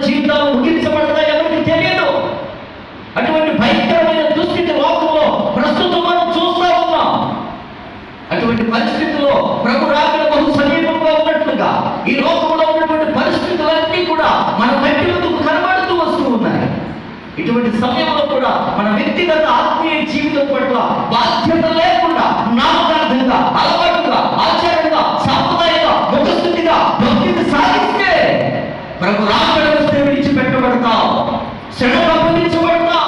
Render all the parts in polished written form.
జీవితాలు ముగించబడతాయి ఎవరికి తెలియదు. అటువంటి భయంకరమైన దుస్థితి లోకంలో ప్రస్తుతం మనం చూస్తూ ఉన్నాం. అటువంటి పరిస్థితుల్లో ప్రభు రాకడ బహు సమీపంగా ఉన్నట్లుగా ఈ లోకంలో ఉన్నటువంటి పరిస్థితులన్నీ కూడా మన కంటికి కనబడుతూ వస్తూ ఉన్నాయి. ఇటువంటి సమయంలో కూడా మన వ్యక్తిగత ఆత్మీయ జీవితం పట్ల బాధ్యత లేకుండా నామకార్థంగా, అలవాటుగా, ఆచారంగా, సాంప్రదాయంగా, ముఖస్థుతిగా భక్తిని సాగిస్తే ప్రభు రాకడ వస్తే విడిచిపెట్టబడతాం, శ్రమకు అప్పగించబడతాం.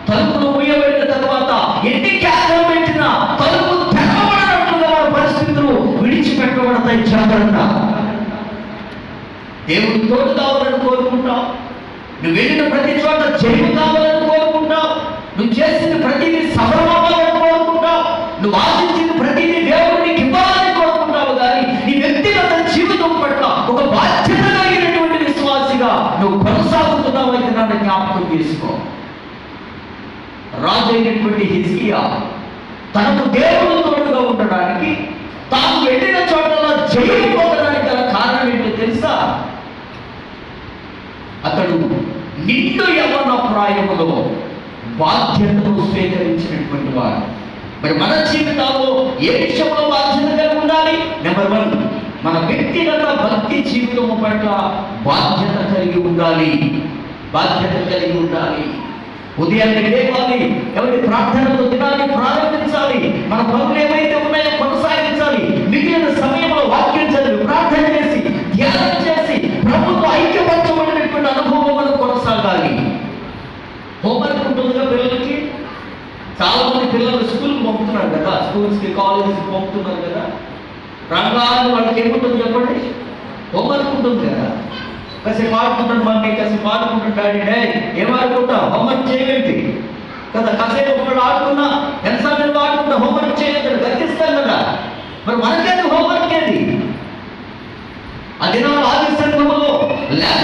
తలుపులు మూయబడిన తర్వాత ఎన్ని కేకలు పెట్టినా తలుపు తెరవబడినట్లుగా మన పరిస్థితులు విడిచిపెట్టబడతాయి. జాగ్రత్త. దేవుడు తోడు కావాలని కోరుకుంటాం. నువ్వు వెళ్ళిన ప్రతి చోట జయం కావాలని కోరుకుంటావు. నువ్వు చేసిన ప్రతిదీ సఫలమవ్వాలని కోరుకుంటావు. నువ్వు ఆశించిన ప్రతిదీ దేవుడు నీకు ఇవ్వాలని కోరుకుంటావు. కానీ నీ వ్యక్తిగత జీవితం పట్ల ఒక బాధ్యత కలిగినటువంటి విశ్వాసిగా నువ్వు కొనసాగుతున్నావు అయితే నన్ను జ్ఞాపకం చేసుకో. రాజు అయినటువంటి హిజ్కియా తనకు దేవుడు తోడుగా ఉండడానికి, తాను వెళ్ళిన చోటలో జయం పొందడానికి గల కారణం ఏంటో తెలుసా? అతడు నిండు యవ్వన ప్రాయములో బాధ్యతను స్వీకరించినటువంటి వాడు. మరి మన జీవితాల్లో ఏ విషయంలో బాధ్యత కలిగి ఉండాలి? నెంబర్ 1, మన వ్యక్తిగత భక్తి జీవితం పట్ల బాధ్యత కలిగి ఉండాలి. బాధ్యత కలిగి ఉండాలి. ఉదయాన్నే లేవాలి, ఎవరి ప్రార్థనతో దినాన్ని ప్రారంభించాలి. మన పనులు ఏమైతే ఉన్నాయో కొనసాగించాలి. మిగిలిన సమయంలో వాక్యం చదివి, ప్రార్థన చేసి, ధ్యానం చేసి ప్రభుత్వ ఐక్యపరచబడినటువంటి అనుభవం మనం కొనసాగాలి. హోంవర్క్ ఉంటుందిగా పిల్లలకి. చాలా మంది పిల్లలు స్కూల్కి పంపుతున్నారు కదా, స్కూల్స్కి, కాలేజెస్కి పంపుతున్నారు కదా. రంగాలు వాళ్ళకి ఏముంటుంది చెప్పండి? హోంవర్క్ ఉంటుంది కదా. కాసేపు ఆడుకుంటాడు మమ్మీ, కాసేపు ఆడుకుంటాడు డాడీ. ఏం ఆడుకుంటాం? హోంవర్క్ చేయగలిగి కదా. కాసేపు ఒకడు ఆడుకున్నా